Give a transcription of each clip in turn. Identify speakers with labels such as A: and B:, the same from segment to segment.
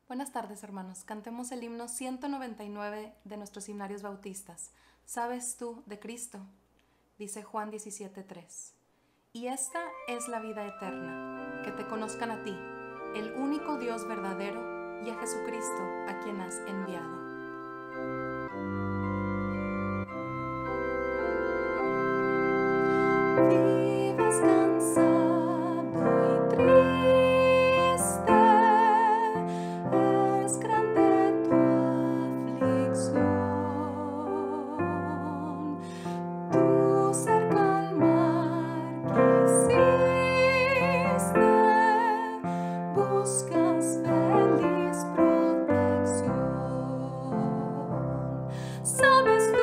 A: Buenas tardes, hermanos. Cantemos el himno 199 de nuestros himnarios bautistas. ¿Sabes tú de Cristo? Dice Juan 17:3. Y esta es la vida eterna, que te conozcan a ti, el único Dios verdadero, y a Jesucristo, a quien has enviado. Vives cansado y triste, es grande tu aflicción. Tú cerca al mar quisiste, buscas feliz protección. ¿Sabes tú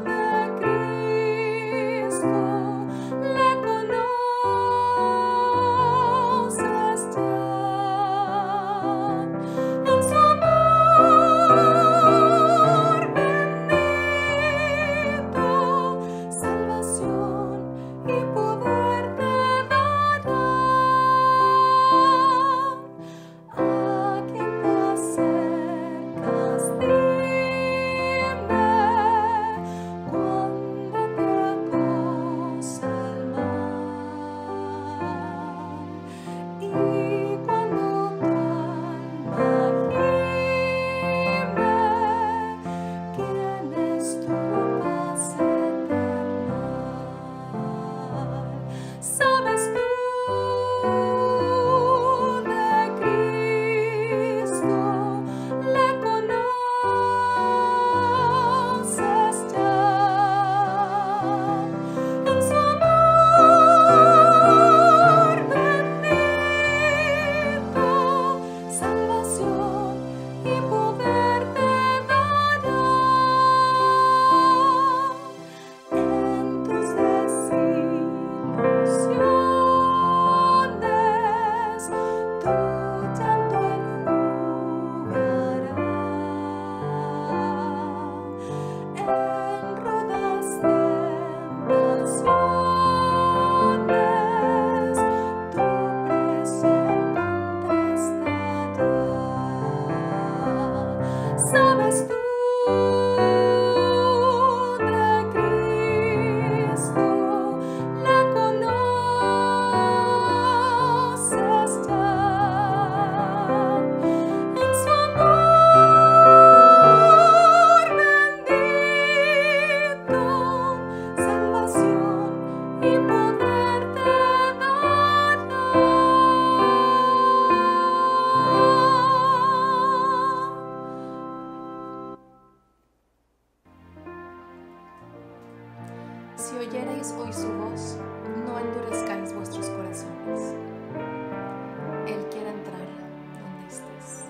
A: de Cristo? ¿Le conoces ya? En su amor bendito, salvación y poder te dará. A quien te acercas, dime cuando te acosa el mal, y cuando tu alma gime, ¿quién es tu paz eterna? ¿Sabes tú de Cristo? ¿Le conoces ya? En su amor bendito, salvación y poder te dará. En tus desilusiones, tu llanto enjugará. En rudas tentaciones, tu presión contestará. ¿Sabes tú de Cristo? ¿Le conoces ya? En su amor bendito, salvación y poder te dará. Si oyereis hoy su voz, no endurezcáis vuestros corazones. Él quiere entrar donde estés.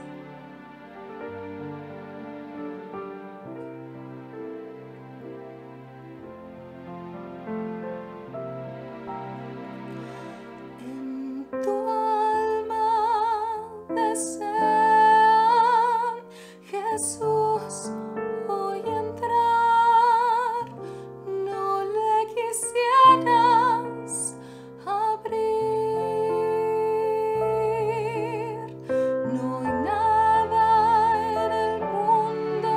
A: En tu alma desea Jesús hoy entrar. No le quisieras abrir. No hay nada en el mundo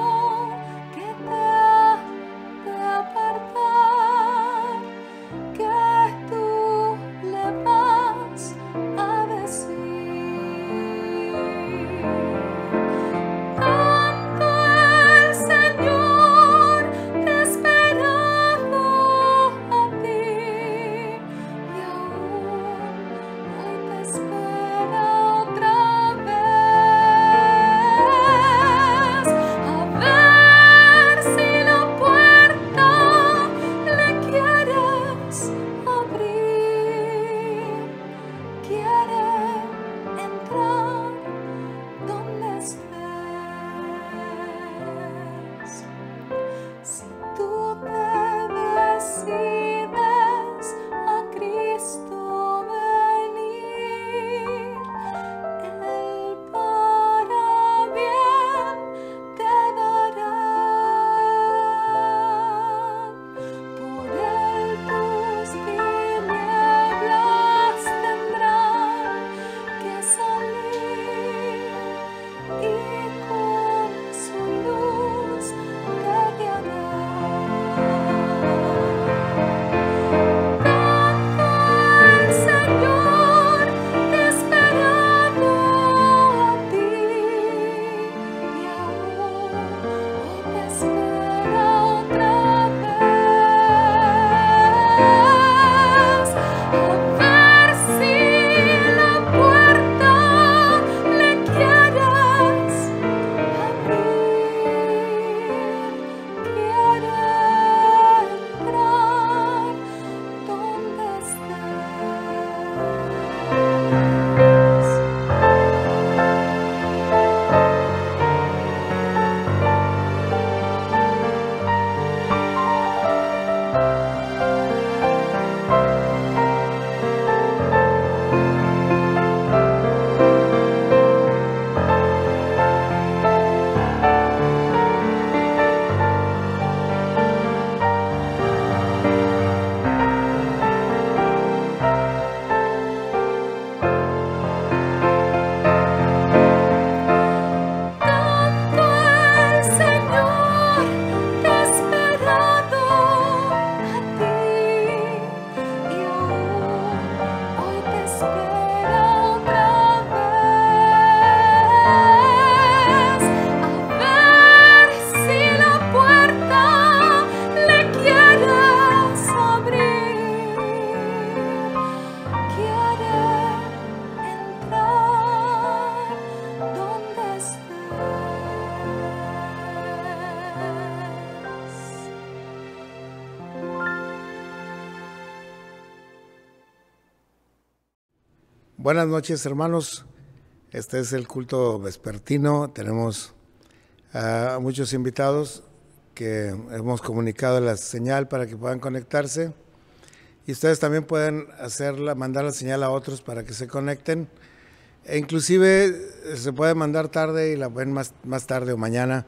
A: que te ha de apartar, que tú le vas a decir. Tanto el Señor te ha esperado a ti, y aún hoy te espera otra vez, a ver si la puerta le quieres abrir. Quiere entrar donde estés. Si tú te decides a Cristo venir, Él para bien te dará. Por Él tus tinieblas tendrán
B: Buenas noches, hermanos. Este es el culto vespertino. Tenemos a muchos invitados que hemos comunicado la señal para que puedan conectarse. Y ustedes también pueden mandar la señal a otros para que se conecten. E inclusive se puede mandar tarde y la ven más tarde o mañana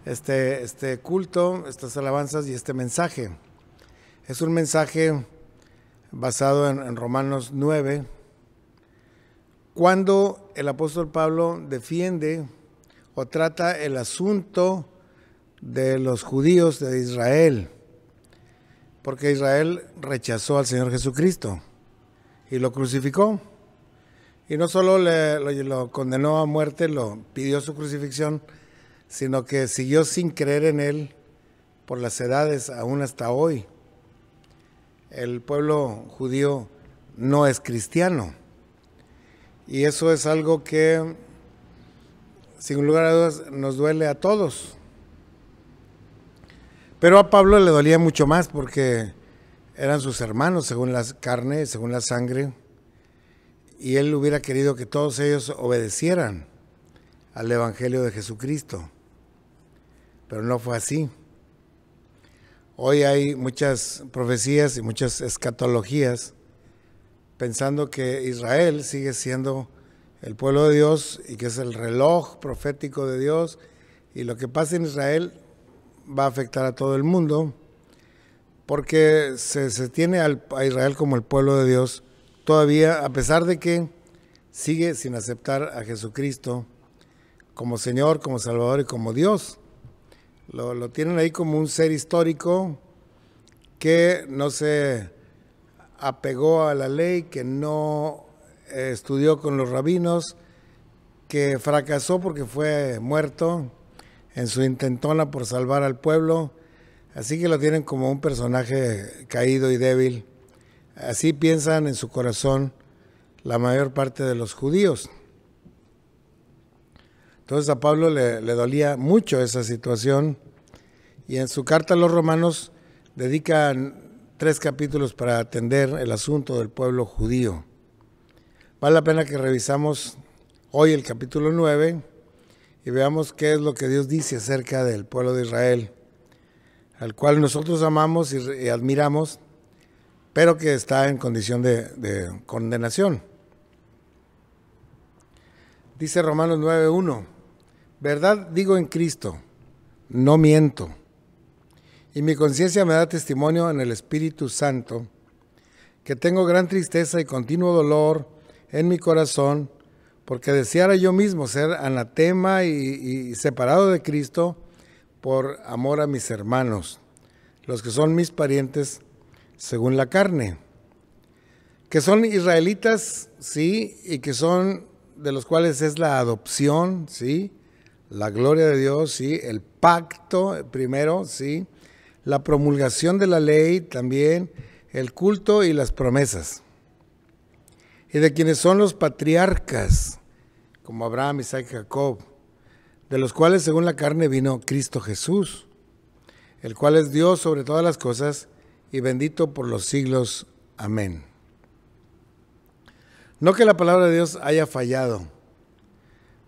B: este culto, estas alabanzas y este mensaje. Es un mensaje basado en Romanos 9, cuando el apóstol Pablo defiende o trata el asunto de los judíos de Israel, porque Israel rechazó al Señor Jesucristo y lo crucificó. Y no solo lo condenó a muerte, lo pidió su crucifixión, sino que siguió sin creer en él por las edades, aún hasta hoy. El pueblo judío no es cristiano. Y eso es algo que, sin lugar a dudas, nos duele a todos. Pero a Pablo le dolía mucho más porque eran sus hermanos, según la carne, según la sangre. Y él hubiera querido que todos ellos obedecieran al Evangelio de Jesucristo. Pero no fue así. Hoy hay muchas profecías y muchas escatologías pensando que Israel sigue siendo el pueblo de Dios y que es el reloj profético de Dios, y lo que pasa en Israel va a afectar a todo el mundo, porque se tiene a Israel como el pueblo de Dios todavía, a pesar de que sigue sin aceptar a Jesucristo como Señor, como Salvador y como Dios. Lo tienen ahí como un ser histórico que no se apegó a la ley, que no estudió con los rabinos, que fracasó porque fue muerto en su intentona por salvar al pueblo. Así que lo tienen como un personaje caído y débil. Así piensan en su corazón la mayor parte de los judíos. Entonces a Pablo le dolía mucho esa situación, y en su carta a los romanos dedica 3 capítulos para atender el asunto del pueblo judío. Vale la pena que revisamos hoy el capítulo 9 y veamos qué es lo que Dios dice acerca del pueblo de Israel, al cual nosotros amamos y admiramos, pero que está en condición de condenación. Dice Romanos 9:1, verdad digo en Cristo, no miento, y mi conciencia me da testimonio en el Espíritu Santo, que tengo gran tristeza y continuo dolor en mi corazón, porque deseara yo mismo ser anatema y separado de Cristo por amor a mis hermanos, los que son mis parientes según la carne, que son israelitas, sí, y que son de los cuales es la adopción, sí, la gloria de Dios, sí, el pacto primero, sí, la promulgación de la ley también, el culto y las promesas. Y de quienes son los patriarcas, como Abraham, Isaac y Jacob, de los cuales según la carne vino Cristo Jesús, el cual es Dios sobre todas las cosas y bendito por los siglos. Amén. No que la palabra de Dios haya fallado,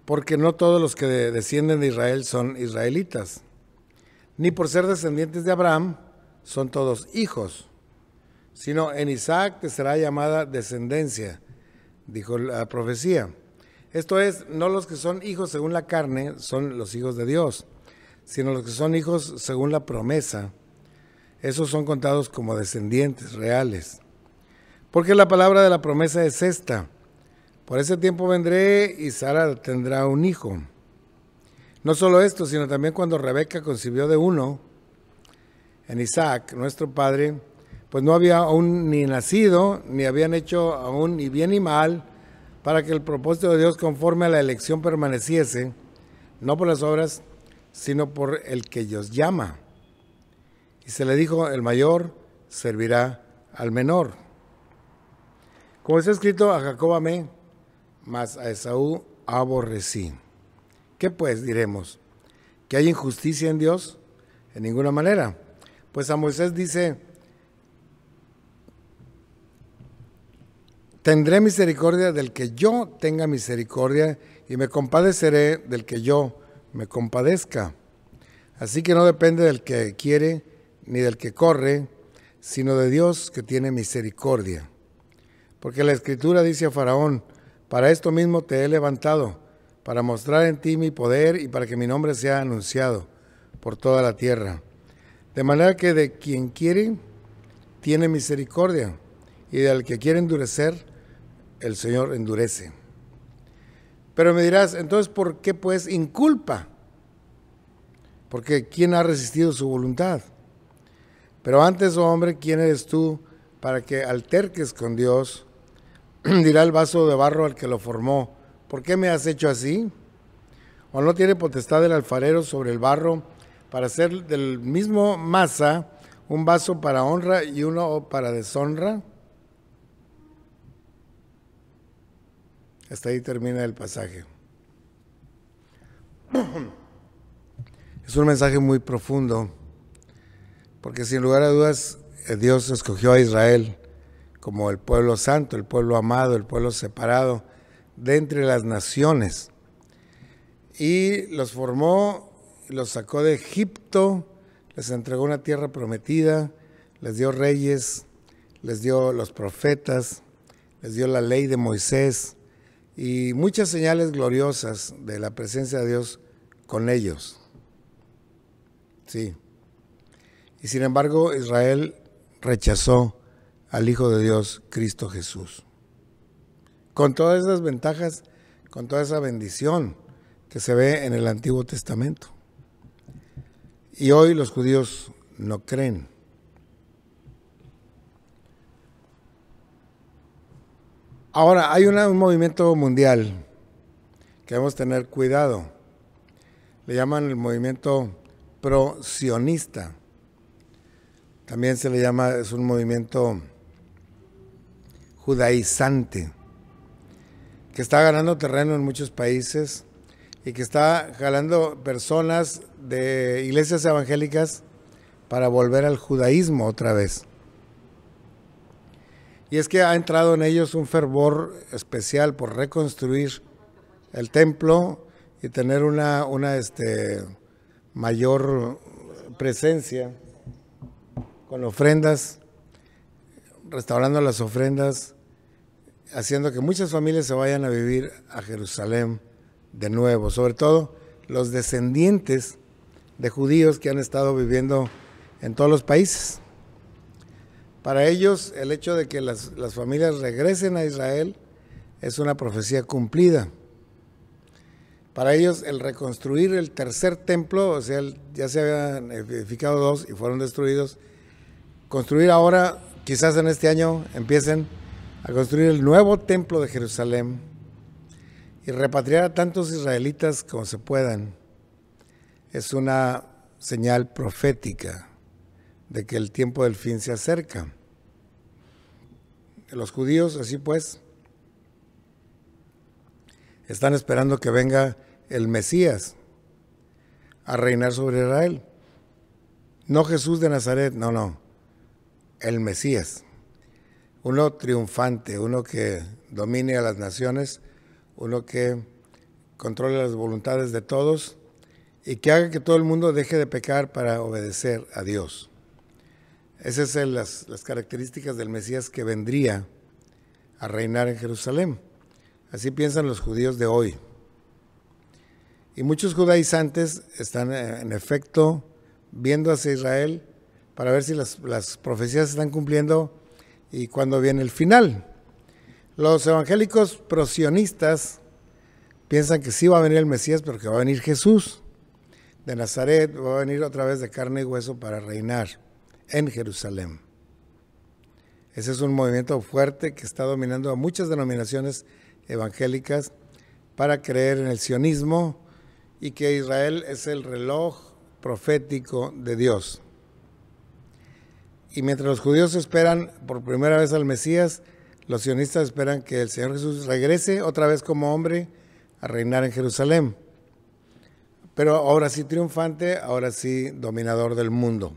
B: porque no todos los que descienden de Israel son israelitas, ni por ser descendientes de Abraham son todos hijos, sino en Isaac te será llamada descendencia, dijo la profecía. Esto es, no los que son hijos según la carne son los hijos de Dios, sino los que son hijos según la promesa. Esos son contados como descendientes reales. Porque la palabra de la promesa es esta: por ese tiempo vendré y Sara tendrá un hijo. No solo esto, sino también cuando Rebeca concibió de uno, en Isaac, nuestro padre, pues no había aún ni nacido, ni habían hecho aún ni bien ni mal, para que el propósito de Dios conforme a la elección permaneciese, no por las obras, sino por el que ellos llama. Y se le dijo, el mayor servirá al menor. Como está escrito, a Jacob amé, mas a Esaú aborrecí. ¿Qué pues diremos? ¿Que hay injusticia en Dios? En ninguna manera. Pues a Moisés dice, tendré misericordia del que yo tenga misericordia y me compadeceré del que yo me compadezca. Así que no depende del que quiere ni del que corre, sino de Dios que tiene misericordia. Porque la Escritura dice a Faraón: para esto mismo te he levantado, para mostrar en ti mi poder y para que mi nombre sea anunciado por toda la tierra. De manera que de quien quiere, tiene misericordia, y del que quiere endurecer, el Señor endurece. Pero me dirás, entonces, ¿por qué pues inculpa? Porque ¿quién ha resistido su voluntad? Pero antes, oh hombre, ¿quién eres tú para que alterques con Dios? Dirá el vaso de barro al que lo formó: ¿por qué me has hecho así? ¿O no tiene potestad el alfarero sobre el barro para hacer del mismo masa un vaso para honra y uno para deshonra? Hasta ahí termina el pasaje. Es un mensaje muy profundo, porque sin lugar a dudas Dios escogió a Israel como el pueblo santo, el pueblo amado, el pueblo separado de entre las naciones. Y los formó, los sacó de Egipto, les entregó una tierra prometida, les dio reyes, les dio los profetas, les dio la ley de Moisés y muchas señales gloriosas de la presencia de Dios con ellos. Sí. Y sin embargo, Israel rechazó al Hijo de Dios, Cristo Jesús. Con todas esas ventajas, con toda esa bendición que se ve en el Antiguo Testamento. Y hoy los judíos no creen. Ahora, hay un movimiento mundial que debemos tener cuidado. Le llaman el movimiento pro-sionista. También se le llama, es un movimiento judaizante, que está ganando terreno en muchos países y que está jalando personas de iglesias evangélicas para volver al judaísmo otra vez. Y es que ha entrado en ellos un fervor especial por reconstruir el templo y tener una mayor presencia con ofrendas, restaurando las ofrendas, haciendo que muchas familias se vayan a vivir a Jerusalén de nuevo, sobre todo los descendientes de judíos que han estado viviendo en todos los países. Para ellos, el hecho de que las familias regresen a Israel es una profecía cumplida. Para ellos, el reconstruir el tercer templo, o sea, ya se habían edificado dos y fueron destruidos, construir ahora, quizás en este año, empiecen a construir el nuevo templo de Jerusalén y repatriar a tantos israelitas como se puedan. Es una señal profética de que el tiempo del fin se acerca. Los judíos, así pues, están esperando que venga el Mesías a reinar sobre Israel. No Jesús de Nazaret, no, el Mesías. Uno triunfante, uno que domine a las naciones, uno que controle las voluntades de todos y que haga que todo el mundo deje de pecar para obedecer a Dios. Esas son las características del Mesías que vendría a reinar en Jerusalén. Así piensan los judíos de hoy. Y muchos judaizantes están en efecto viendo hacia Israel para ver si las profecías se están cumpliendo y cuándo viene el final. Los evangélicos prosionistas piensan que sí va a venir el Mesías, pero que va a venir Jesús de Nazaret, va a venir otra vez de carne y hueso para reinar en Jerusalén. Ese es un movimiento fuerte que está dominando a muchas denominaciones evangélicas para creer en el sionismo y que Israel es el reloj profético de Dios. Y mientras los judíos esperan por primera vez al Mesías, los sionistas esperan que el Señor Jesús regrese otra vez como hombre a reinar en Jerusalén. Pero ahora sí triunfante, ahora sí dominador del mundo.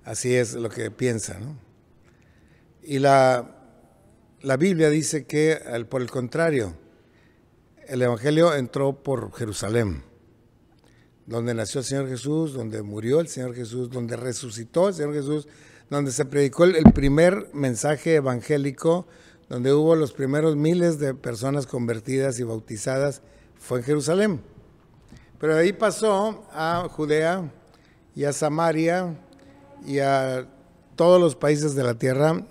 B: Así es lo que piensa, ¿no? Y la la Biblia dice que, por el contrario, el Evangelio entró por Jerusalén, donde nació el Señor Jesús, donde murió el Señor Jesús, donde resucitó el Señor Jesús, donde se predicó el primer mensaje evangélico, donde hubo los primeros miles de personas convertidas y bautizadas, fue en Jerusalén. Pero de ahí pasó a Judea y a Samaria y a todos los países de la tierra,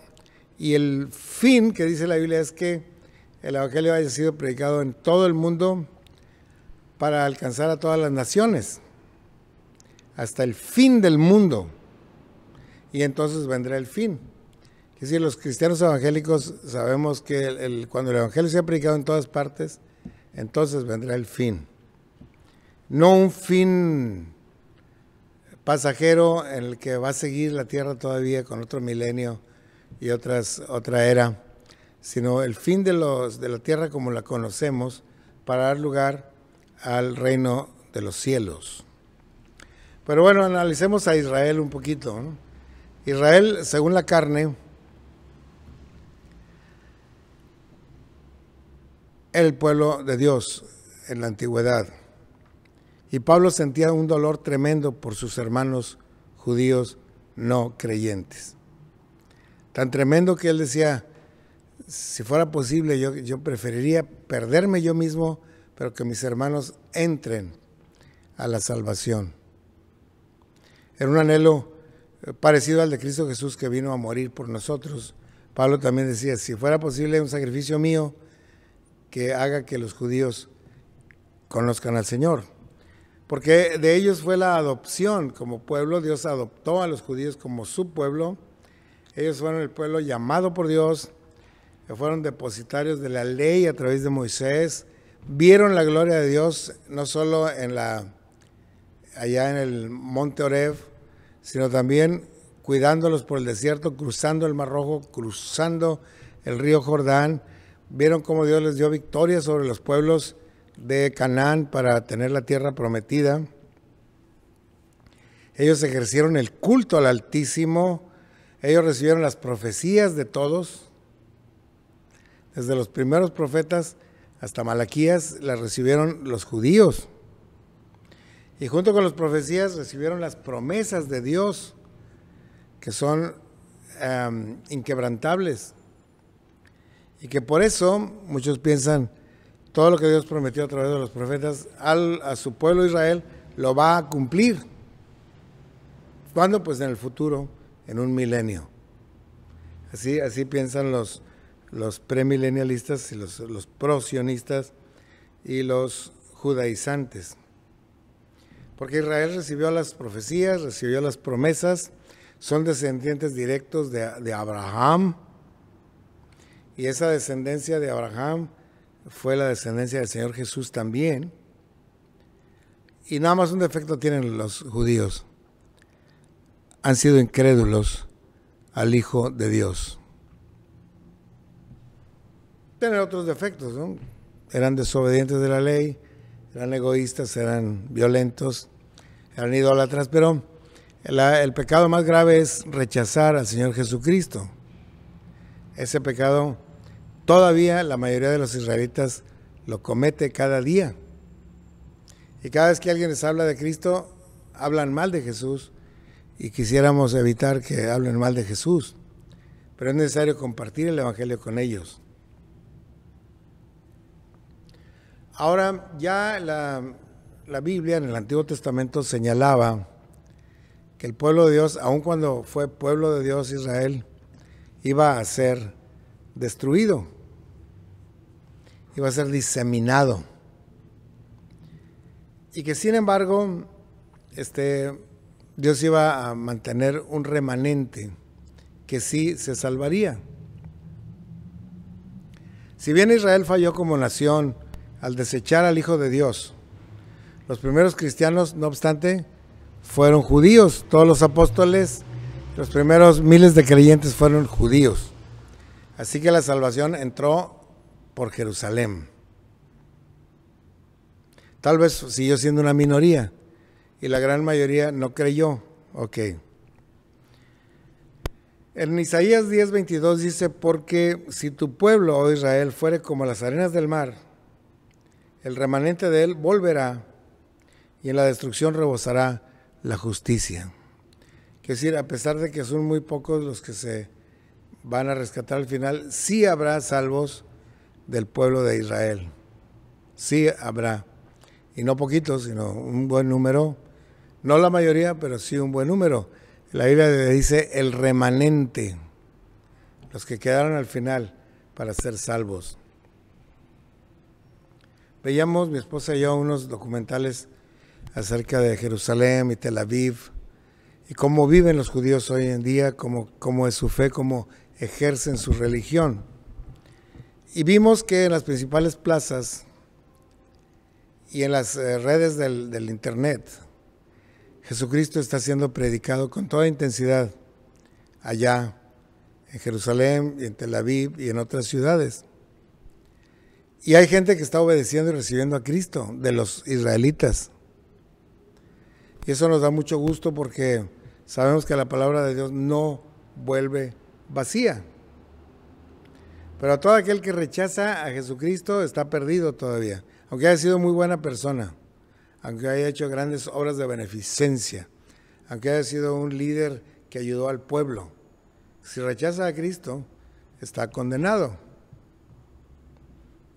B: y el fin que dice la Biblia es que el Evangelio haya sido predicado en todo el mundo para alcanzar a todas las naciones, hasta el fin del mundo, y entonces vendrá el fin. Es decir, los cristianos evangélicos sabemos que cuando el Evangelio sea predicado en todas partes, entonces vendrá el fin. No un fin pasajero en el que va a seguir la tierra todavía con otro milenio y otra era, sino el fin de la tierra como la conocemos, para dar lugar al reino de los cielos. Pero bueno, analicemos a Israel un poquito, ¿no? Israel, según la carne, era el pueblo de Dios en la antigüedad. Y Pablo sentía un dolor tremendo por sus hermanos judíos no creyentes. Tan tremendo que él decía, si fuera posible, yo preferiría perderme yo mismo, pero que mis hermanos entren a la salvación. Era un anhelo parecido al de Cristo Jesús, que vino a morir por nosotros. Pablo también decía, si fuera posible un sacrificio mío que haga que los judíos conozcan al Señor. Porque de ellos fue la adopción como pueblo. Dios adoptó a los judíos como su pueblo. Ellos fueron el pueblo llamado por Dios, fueron depositarios de la ley a través de Moisés, vieron la gloria de Dios no solo allá en el monte Horeb, sino también cuidándolos por el desierto, cruzando el Mar Rojo, cruzando el río Jordán. Vieron cómo Dios les dio victoria sobre los pueblos de Canaán para tener la tierra prometida. Ellos ejercieron el culto al Altísimo. Ellos recibieron las profecías de todos, desde los primeros profetas hasta Malaquías, las recibieron los judíos. Y junto con las profecías recibieron las promesas de Dios, que son inquebrantables. Y que por eso muchos piensan, todo lo que Dios prometió a través de los profetas a su pueblo Israel, lo va a cumplir. ¿Cuándo? Pues en el futuro, en un milenio. Así piensan los premilenialistas y los prosionistas y los judaizantes. Porque Israel recibió las profecías, recibió las promesas, son descendientes directos de Abraham, y esa descendencia de Abraham fue la descendencia del Señor Jesús también. Y nada más un defecto tienen los judíos: han sido incrédulos al Hijo de Dios. Tienen otros defectos, ¿no? Eran desobedientes de la ley, eran egoístas, eran violentos, eran idólatras, pero el pecado más grave es rechazar al Señor Jesucristo. Ese pecado todavía la mayoría de los israelitas lo comete cada día. Y cada vez que alguien les habla de Cristo, hablan mal de Jesús, y quisiéramos evitar que hablen mal de Jesús, pero es necesario compartir el Evangelio con ellos. Ahora, ya la Biblia en el Antiguo Testamento señalaba que el pueblo de Dios, aun cuando fue pueblo de Dios Israel, iba a ser destruido, iba a ser diseminado, y que sin embargo Dios iba a mantener un remanente que sí se salvaría. Si bien Israel falló como nación al desechar al Hijo de Dios, los primeros cristianos, no obstante, fueron judíos. Todos los apóstoles, los primeros miles de creyentes fueron judíos. Así que la salvación entró por Jerusalén. Tal vez siguió siendo una minoría y la gran mayoría no creyó. Ok. En Isaías 10:22 dice, porque si tu pueblo, oh Israel, fuere como las arenas del mar, el remanente de él volverá y en la destrucción rebosará la justicia. Quiero decir, a pesar de que son muy pocos los que se van a rescatar al final, sí habrá salvos del pueblo de Israel. Sí habrá. Y no poquitos, sino un buen número. No la mayoría, pero sí un buen número. La Biblia dice el remanente, los que quedaron al final para ser salvos. Veíamos, mi esposa y yo, unos documentales acerca de Jerusalén y Tel Aviv y cómo viven los judíos hoy en día, cómo es su fe, cómo ejercen su religión. Y vimos que en las principales plazas y en las redes del internet, Jesucristo está siendo predicado con toda intensidad allá en Jerusalén y en Tel Aviv y en otras ciudades. Y hay gente que está obedeciendo y recibiendo a Cristo, de los israelitas. Y eso nos da mucho gusto porque sabemos que la palabra de Dios no vuelve vacía. Pero a todo aquel que rechaza a Jesucristo está perdido todavía, aunque haya sido muy buena persona, aunque haya hecho grandes obras de beneficencia, aunque haya sido un líder que ayudó al pueblo. Si rechaza a Cristo, está condenado.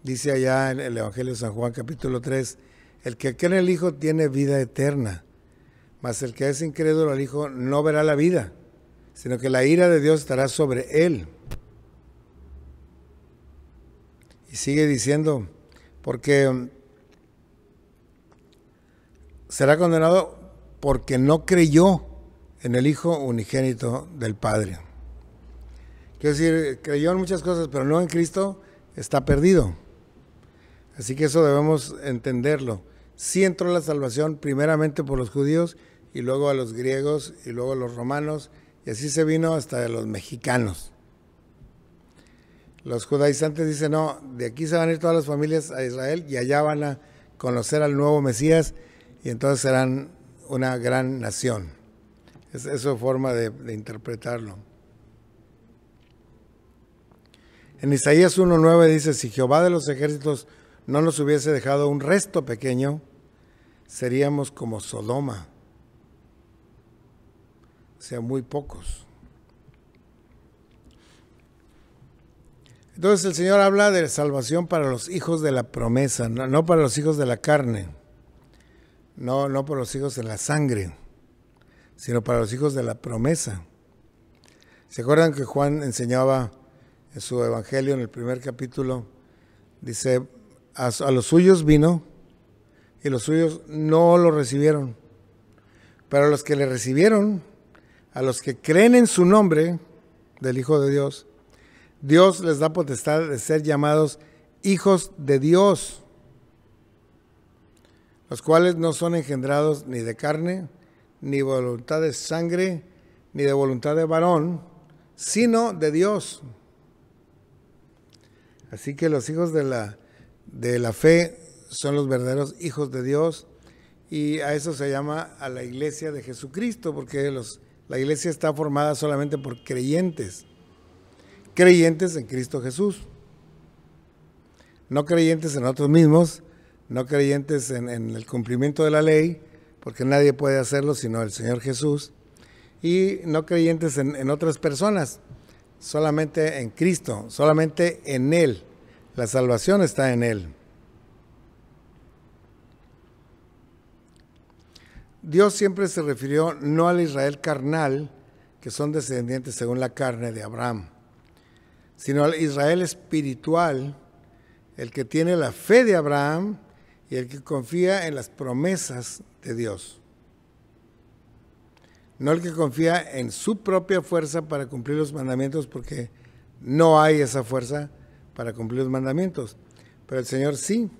B: Dice allá en el Evangelio de San Juan, capítulo 3, el que cree en el Hijo tiene vida eterna, mas el que es incrédulo al Hijo no verá la vida, sino que la ira de Dios estará sobre él. Y sigue diciendo, porque será condenado porque no creyó en el Hijo unigénito del Padre. Quiero decir, creyó en muchas cosas, pero no en Cristo, está perdido. Así que eso debemos entenderlo. Sí entró la salvación primeramente por los judíos y luego a los griegos y luego a los romanos y así se vino hasta los mexicanos. Los judaizantes dicen, no, de aquí se van a ir todas las familias a Israel y allá van a conocer al nuevo Mesías y entonces serán una gran nación. Esa es su forma de interpretarlo. En Isaías 1:9 dice, si Jehová de los ejércitos no nos hubiese dejado un resto pequeño, seríamos como Sodoma. O sea, muy pocos. Entonces el Señor habla de salvación para los hijos de la promesa, no para los hijos de la carne, no para los hijos de la sangre, sino para los hijos de la promesa. ¿Se acuerdan que Juan enseñaba en su evangelio en el primer capítulo? Dice, a los suyos vino y los suyos no lo recibieron, pero a los que le recibieron, a los que creen en su nombre del Hijo de Dios, Dios les da potestad de ser llamados hijos de Dios, los cuales no son engendrados ni de carne, ni de voluntad de sangre, ni de voluntad de varón, sino de Dios. Así que los hijos de la fe son los verdaderos hijos de Dios y a eso se llama a la iglesia de Jesucristo, porque la iglesia está formada solamente por creyentes en Cristo Jesús, no creyentes en otros mismos, no creyentes en el cumplimiento de la ley, porque nadie puede hacerlo sino el Señor Jesús, y no creyentes en otras personas, solamente en Cristo, solamente en Él. La salvación está en Él. Dios siempre se refirió no al Israel carnal, que son descendientes según la carne de Abraham, sino al Israel espiritual, el que tiene la fe de Abraham y el que confía en las promesas de Dios. No el que confía en su propia fuerza para cumplir los mandamientos, porque no hay esa fuerza para cumplir los mandamientos, pero el Señor sí.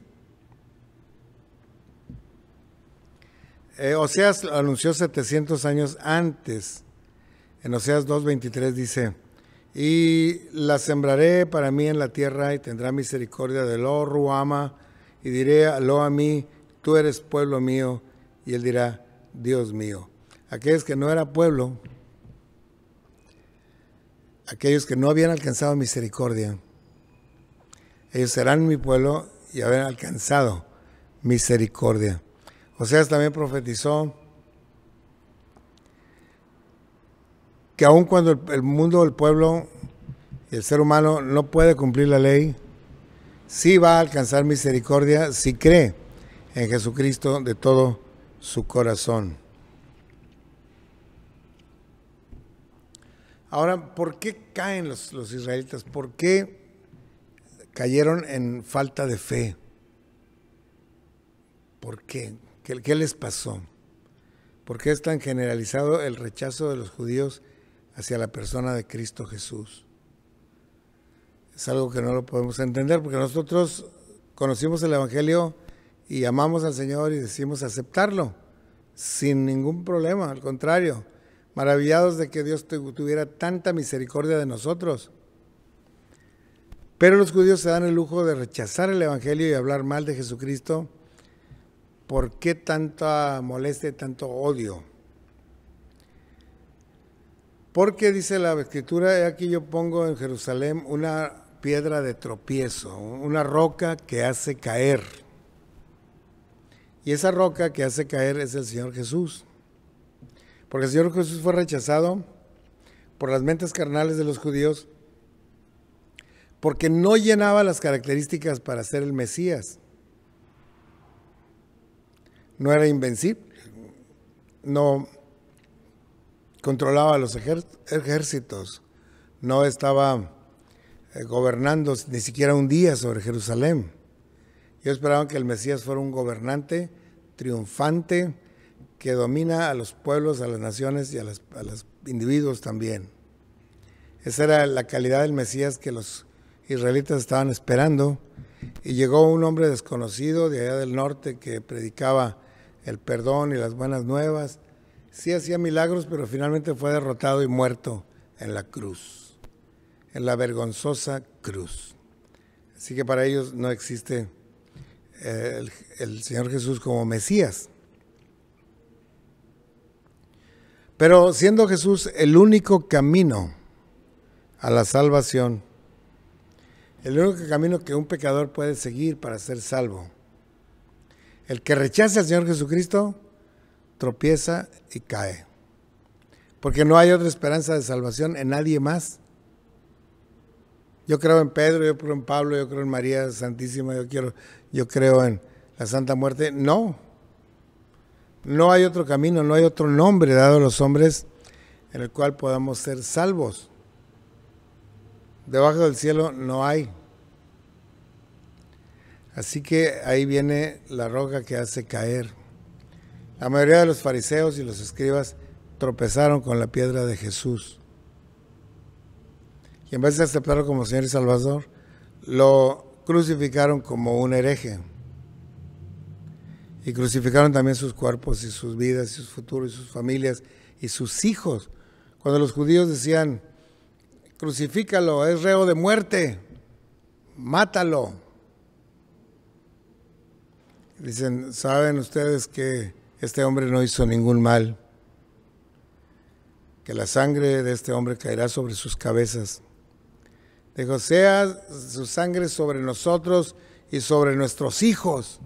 B: Oseas lo anunció 700 años antes. En Oseas 2:23 dice, y la sembraré para mí en la tierra y tendrá misericordia de Lo Ruama y diré a Lo a mí, tú eres pueblo mío, y él dirá, Dios mío. Aquellos que no era pueblo, aquellos que no habían alcanzado misericordia. Ellos serán mi pueblo y habrán alcanzado misericordia. Oseas también profetizó que aun cuando el mundo, el pueblo y el ser humano no puede cumplir la ley, sí va a alcanzar misericordia si cree en Jesucristo de todo su corazón. Ahora, ¿por qué caen los israelitas? ¿Por qué cayeron en falta de fe? ¿Por qué? ¿Qué les pasó? ¿Por qué es tan generalizado el rechazo de los judíos hacia la persona de Cristo Jesús? Es algo que no lo podemos entender, porque nosotros conocimos el Evangelio y amamos al Señor y decidimos aceptarlo sin ningún problema, al contrario, maravillados de que Dios tuviera tanta misericordia de nosotros. Pero los judíos se dan el lujo de rechazar el Evangelio y hablar mal de Jesucristo. ¿Por qué tanta molestia y tanto odio? Porque dice la Escritura, aquí yo pongo en Jerusalén una piedra de tropiezo, una roca que hace caer. Y esa roca que hace caer es el Señor Jesús. Porque el Señor Jesús fue rechazado por las mentes carnales de los judíos porque no llenaba las características para ser el Mesías. No era invencible, no controlaba los ejércitos, no estaba gobernando ni siquiera un día sobre Jerusalén. Ellos esperaban que el Mesías fuera un gobernante triunfante que domina a los pueblos, a las naciones y a los individuos también. Esa era la calidad del Mesías que los israelitas estaban esperando. Y llegó un hombre desconocido de allá del norte que predicaba el perdón y las buenas nuevas. Sí hacía milagros, pero finalmente fue derrotado y muerto en la cruz, en la vergonzosa cruz. Así que para ellos no existe el Señor Jesús como Mesías. Pero siendo Jesús el único camino a la salvación, el único camino que un pecador puede seguir para ser salvo, el que rechaza al Señor Jesucristo tropieza y cae. Porque no hay otra esperanza de salvación en nadie más. Yo creo en Pedro, yo creo en Pablo, yo creo en María Santísima, yo creo en la Santa Muerte. No hay otro camino, no hay otro nombre dado a los hombres en el cual podamos ser salvos. Debajo del cielo no hay. Así que ahí viene la roca que hace caer. La mayoría de los fariseos y los escribas tropezaron con la piedra de Jesús. Y en vez de aceptarlo como Señor y Salvador, lo crucificaron como un hereje. Y crucificaron también sus cuerpos y sus vidas y sus futuros y sus familias y sus hijos. Cuando los judíos decían, crucifícalo, es reo de muerte, mátalo. Dicen, ¿saben ustedes que este hombre no hizo ningún mal? Que la sangre de este hombre caerá sobre sus cabezas. Dijo, sea su sangre sobre nosotros y sobre nuestros hijos,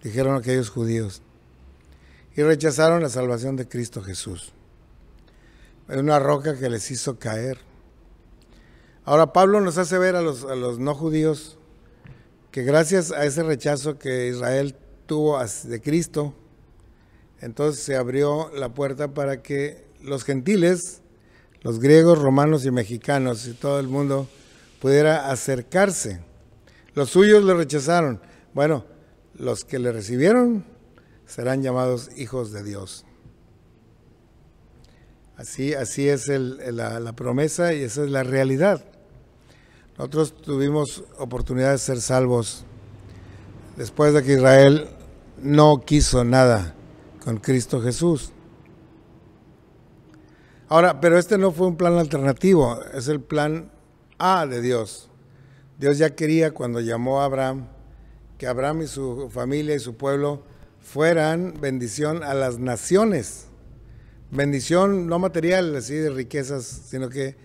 B: dijeron aquellos judíos. Y rechazaron la salvación de Cristo Jesús. Es una roca que les hizo caer. Ahora Pablo nos hace ver a los no judíos que gracias a ese rechazo que Israel tuvo de Cristo, entonces se abrió la puerta para que los gentiles, los griegos, romanos y mexicanos y todo el mundo pudiera acercarse. Los suyos le rechazaron. Bueno, los que le recibieron serán llamados hijos de Dios. Así es la promesa y esa es la realidad. Nosotros tuvimos oportunidad de ser salvos después de que Israel no quiso nada con Cristo Jesús. Ahora, pero este no fue un plan alternativo, es el plan A de Dios. Dios ya quería, cuando llamó a Abraham, que Abraham y su familia y su pueblo fueran bendición a las naciones. Bendición no material, así de riquezas, sino que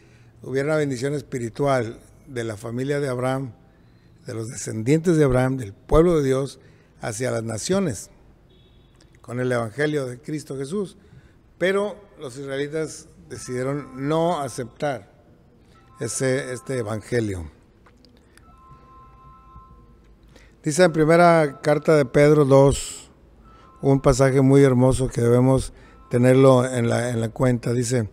B: hubiera una bendición espiritual de la familia de Abraham, de los descendientes de Abraham, del pueblo de Dios, hacia las naciones, con el evangelio de Cristo Jesús. Pero los israelitas decidieron no aceptar este evangelio. Dice en primera carta de Pedro 2, un pasaje muy hermoso que debemos tenerlo en la cuenta. Dice: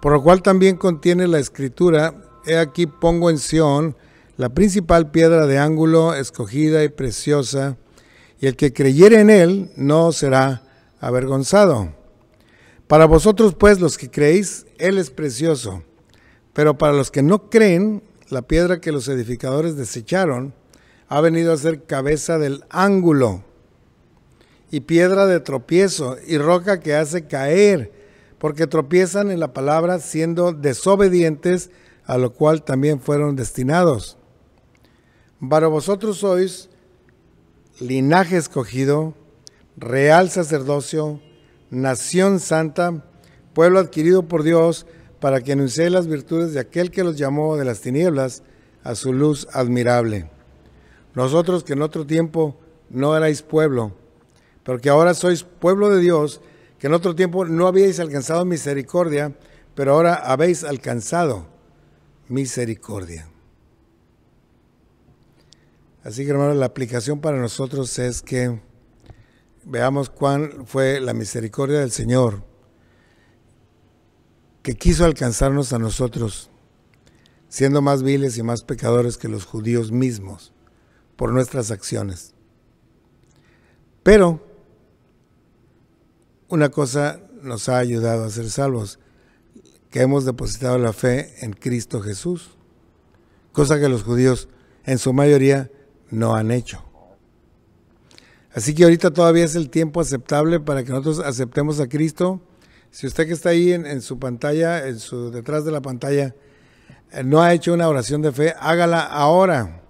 B: por lo cual también contiene la escritura: he aquí pongo en Sión la principal piedra de ángulo, escogida y preciosa, y el que creyere en él no será avergonzado. Para vosotros pues, los que creéis, él es precioso, pero para los que no creen, la piedra que los edificadores desecharon ha venido a ser cabeza del ángulo, y piedra de tropiezo, y roca que hace caer, porque tropiezan en la palabra, siendo desobedientes, a lo cual también fueron destinados. Pero vosotros sois linaje escogido, real sacerdocio, nación santa, pueblo adquirido por Dios, para que anunciéis las virtudes de aquel que los llamó de las tinieblas a su luz admirable. Nosotros que en otro tiempo no erais pueblo, pero que ahora sois pueblo de Dios, que en otro tiempo no habíais alcanzado misericordia, pero ahora habéis alcanzado misericordia. Así que, hermanos, la aplicación para nosotros es que veamos cuán fue la misericordia del Señor, que quiso alcanzarnos a nosotros, siendo más viles y más pecadores que los judíos mismos, por nuestras acciones. Pero una cosa nos ha ayudado a ser salvos, que hemos depositado la fe en Cristo Jesús, cosa que los judíos en su mayoría no han hecho. Así que ahorita todavía es el tiempo aceptable para que nosotros aceptemos a Cristo. Si usted que está ahí en su pantalla, detrás de la pantalla, no ha hecho una oración de fe, hágala ahora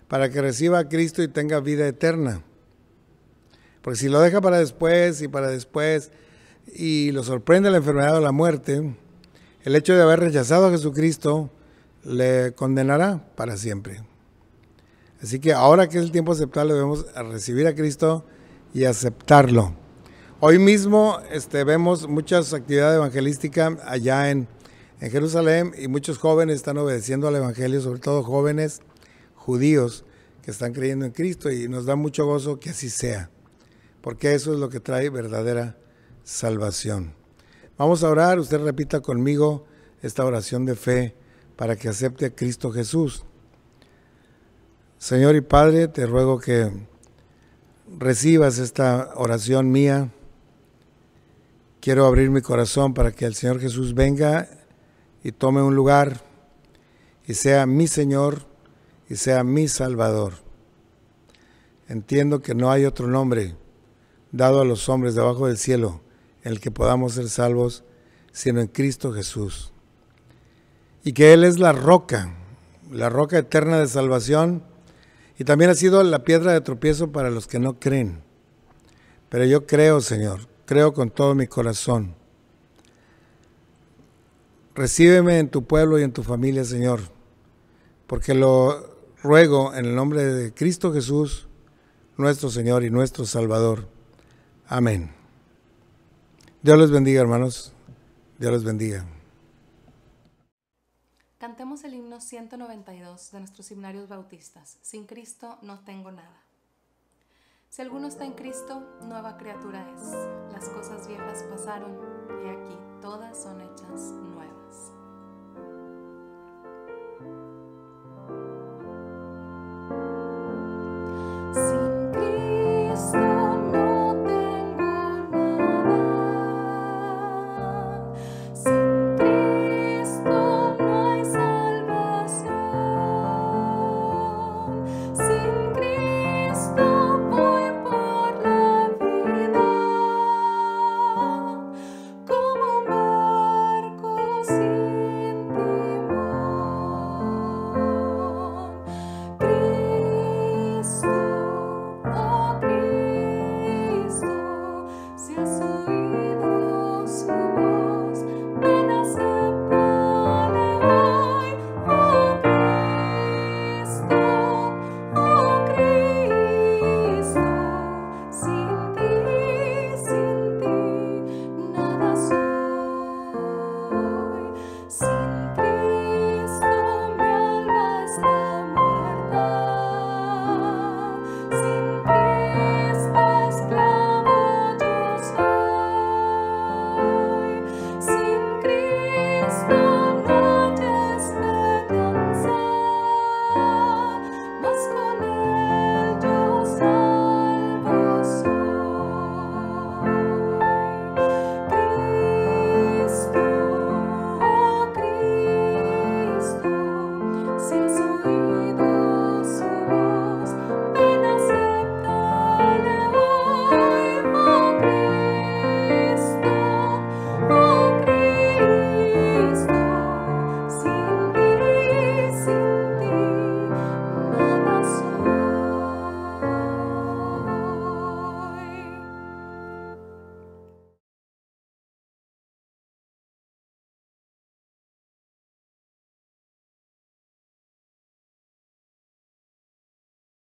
B: para que reciba a Cristo y tenga vida eterna. Porque si lo deja para después y lo sorprende la enfermedad o la muerte, el hecho de haber rechazado a Jesucristo le condenará para siempre. Así que ahora que es el tiempo aceptable, debemos recibir a Cristo y aceptarlo. Hoy mismo vemos muchas actividades evangelísticas allá en Jerusalén, y muchos jóvenes están obedeciendo al evangelio, sobre todo jóvenes judíos que están creyendo en Cristo, y nos da mucho gozo que así sea, porque eso es lo que trae verdadera salvación. Vamos a orar. Usted repita conmigo esta oración de fe para que acepte a Cristo Jesús. Señor y Padre, te ruego que recibas esta oración mía. Quiero abrir mi corazón para que el Señor Jesús venga y tome un lugar y sea mi Señor y sea mi Salvador. Entiendo que no hay otro nombre dado a los hombres debajo del cielo en el que podamos ser salvos, sino en Cristo Jesús. Y que Él es la roca eterna de salvación, y también ha sido la piedra de tropiezo para los que no creen. Pero yo creo, Señor, creo con todo mi corazón. Recíbeme en tu pueblo y en tu familia, Señor, porque lo ruego en el nombre de Cristo Jesús, nuestro Señor y nuestro Salvador. Amén. Dios les bendiga, hermanos. Dios les bendiga.
A: Cantemos el himno 192 de nuestros himnarios bautistas. Sin Cristo no tengo nada. Si alguno está en Cristo, nueva criatura es. Las cosas viejas pasaron, y aquí todas son hechas nuevas.